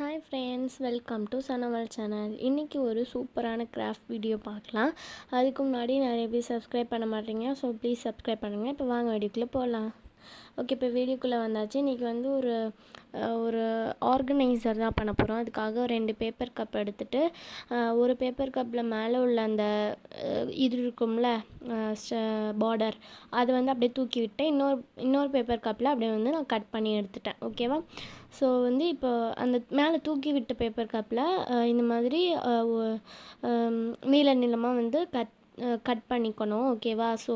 Hi friends, welcome to சனவல் channel. இன்றைக்கி ஒரு சூப்பரான கிராஃப்ட் வீடியோ பார்க்கலாம். அதுக்கு முன்னாடி நிறைய பேர் சப்ஸ்கிரைப் பண்ண மாட்டீங்க. ஸோ ப்ளீஸ் சப்ஸ்கிரைப் பண்ணுங்கள். இப்போ வாங்க வீடியோக்குள்ளே போகலாம். ஓகே, இப்போ வீடியோக்குள்ளே வந்தாச்சு. இன்றைக்கி வந்து ஒரு ஆர்கனைசர் தான் பண்ண போகிறோம். அதுக்காக 2 பேப்பர் கப் எடுத்துகிட்டு ஒரு பேப்பர் கப்பில் மேலே உள்ள அந்த இது இருக்கும்ல பார்டர், அது வந்து அப்படியே தூக்கி விட்டு இன்னொரு பேப்பர் கப்பில் அப்படியே வந்து நான் கட் பண்ணி எடுத்துட்டேன். ஓகேவா? ஸோ வந்து இப்போ அந்த மேலே தூக்கி விட்ட பேப்பர் கப்பில் இந்த மாதிரி நீளமாக வந்து கட் பண்ணிக்கணும். ஓகேவா? ஸோ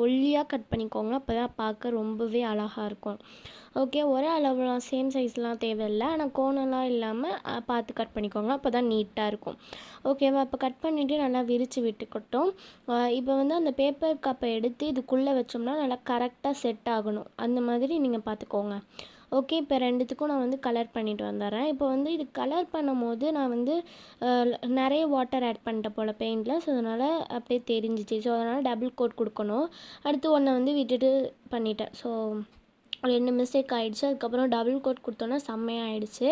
ஒல்லியாக கட் பண்ணிக்கோங்க, அப்போ தான் பார்க்க ரொம்பவே அழகாக இருக்கும். ஓகே, ஒரே அளவுலாம் சேம் சைஸ்லாம் தேவையில்லை, ஆனால் கோணலாம் இல்லாமல் பார்த்து கட் பண்ணிக்கோங்க, அப்போ தான் நீட்டாக இருக்கும். ஓகேவா? இப்போ கட் பண்ணிவிட்டு நல்லா விரித்து விட்டுக்கட்டும். இப்போ வந்து அந்த பேப்பர் கப்பை எடுத்து இதுக்குள்ளே வச்சோம்னா நல்லா கரெக்டாக செட் ஆகணும். அந்த மாதிரி நீங்கள் பார்த்துக்கோங்க. ஓகே, இப்போ 2த்துக்கும் நான் வந்து கலர் பண்ணிட்டு வந்துடுறேன். இப்போ வந்து இது கலர் பண்ணும்போது நான் வந்து நிறைய வாட்டர் ஆட் பண்ணிட்டேன் போல் பெயிண்டில். ஸோ அதனால் அப்படியே தெரிஞ்சிச்சு. ஸோ அதனால் டபுள் கோட் கொடுக்கணும். அடுத்து ஒன்றை வந்து விட்டுட்டு பண்ணிட்டேன். ஸோ 2 மிஸ்டேக் ஆகிடுச்சு. அதுக்கப்புறம் டபுள் கோட் கொடுத்தோன்னா செம்மையாக ஆகிடுச்சு.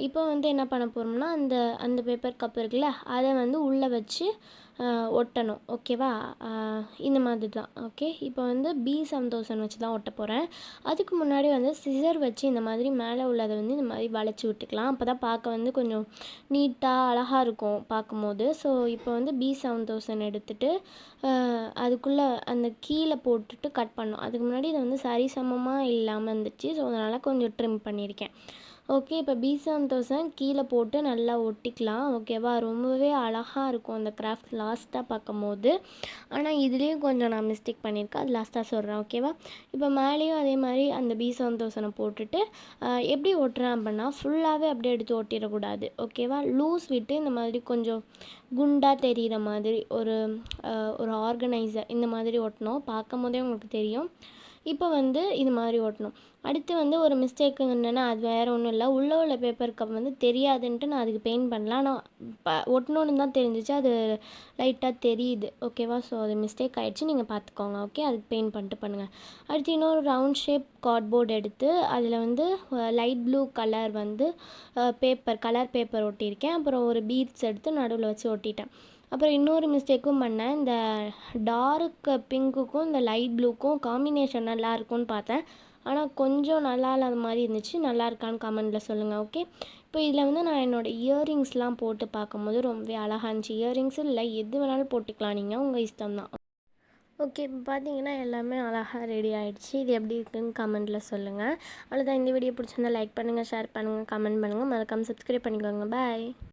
இப்போ வந்து என்ன பண்ண போகிறோம்னா, அந்த பேப்பர் கப் இருக்குல்ல, அதை வந்து உள்ளே வச்சு ஒட்டணும். ஓகேவா? இந்த மாதிரி தான். ஓகே, இப்போ வந்து B7000 வச்சு தான் ஒட்ட போகிறேன். அதுக்கு முன்னாடி வந்து சிசர் வச்சு இந்த மாதிரி மேலே உள்ளதை வந்து இந்த மாதிரி வளைச்சி விட்டுக்கலாம். அப்போ தான் பார்க்க வந்து கொஞ்சம் நீட்டாக அழகாக இருக்கும் பார்க்கும்போது. ஸோ இப்போ வந்து B7000 எடுத்துகிட்டு அதுக்குள்ளே அந்த கீழே போட்டுட்டு கட் பண்ணோம். அதுக்கு முன்னாடி இதை வந்து சரிசமமாக இல்லாமல் இருந்துச்சு. ஸோ அதனால் கொஞ்சம் ட்ரிம் பண்ணியிருக்கேன். ஓகே, இப்போ B7000 கீழே போட்டு நல்லா ஒட்டிக்கலாம். ஓகேவா? ரொம்பவே அழகாக இருக்கும் அந்த கிராஃப்ட் லாஸ்ட்டாக பார்க்கும்போது. ஆனால் இதுலேயும் கொஞ்சம் நான் மிஸ்டேக் பண்ணியிருக்கேன், அது லாஸ்ட்டாக சொல்கிறேன். ஓகேவா? இப்போ மேலேயும் அதே மாதிரி அந்த B7000 போட்டுட்டு எப்படி ஒட்டுறேன் அப்படின்னா, ஃபுல்லாகவே அப்படியே எடுத்து ஒட்டிடக்கூடாது. ஓகேவா? லூஸ் விட்டு இந்த மாதிரி கொஞ்சம் குண்டாக தெரிகிற மாதிரி ஒரு ஆர்கனைசர் இந்த மாதிரி ஒட்டணும். பார்க்கும் போதே உங்களுக்கு தெரியும். இப்போ வந்து இது மாதிரி ஒட்டணும். அடுத்து வந்து ஒரு மிஸ்டேக்கு என்னென்னா, அது வேறு ஒன்றும் இல்லை, உள்ள பேப்பர் கப் வந்து தெரியாதுன்ட்டு நான் அதுக்கு பெயிண்ட் பண்ணல. ஆனால் ஒட்டணுன்னு தான் தெரிஞ்சிச்சு, அது லைட்டாக தெரியுது. ஓகேவா? ஸோ அது மிஸ்டேக் ஆகிடுச்சு, நீங்கள் பார்த்துக்கோங்க. ஓகே, அதுக்கு பெயிண்ட் பண்ணிட்டு பண்ணுங்கள். அடுத்து இன்னொரு ரவுண்ட் ஷேப் கார்ட்போர்டு எடுத்து அதில் வந்து லைட் ப்ளூ கலர் வந்து கலர் பேப்பர் ஒட்டியிருக்கேன். அப்புறம் ஒரு பீட்ஸ் எடுத்து நடுவில் வச்சு ஒட்டிட்டேன். அப்புறம் இன்னொரு மிஸ்டேக்கும் பண்ணேன். இந்த டார்க் பிங்க்குக்கும் இந்த லைட் ப்ளூக்கும் காம்பினேஷன் நல்லா இருக்கும்னு பார்த்தேன், ஆனால் கொஞ்சம் நல்லா இல்லாத மாதிரி இருந்துச்சு. நல்லா இருக்கான்னு கமெண்டில் சொல்லுங்கள். ஓகே, இப்போ இதில் வந்து நான் என்னோடய இயரிங்ஸ்லாம் போட்டு பார்க்கும்போது ரொம்பவே அழகாக இருந்துச்சு. இயரிங்ஸும் இல்லை, எது வேணாலும் போட்டுக்கலாம், நீங்கள் உங்கள் இஷ்டம் தான். ஓகே, இப்போ பார்த்தீங்கன்னா எல்லாமே அழகாக ரெடி ஆகிடுச்சு. இது எப்படி இருக்குதுன்னு கமெண்டில் சொல்லுங்கள். அவ்வளோதான். இந்த வீடியோ பிடிச்சிருந்தா லைக் பண்ணுங்கள், ஷேர் பண்ணுங்கள், கமெண்ட் பண்ணுங்கள், மறக்காமல் சப்ஸ்கிரைப் பண்ணிக்கோங்க. பாய்.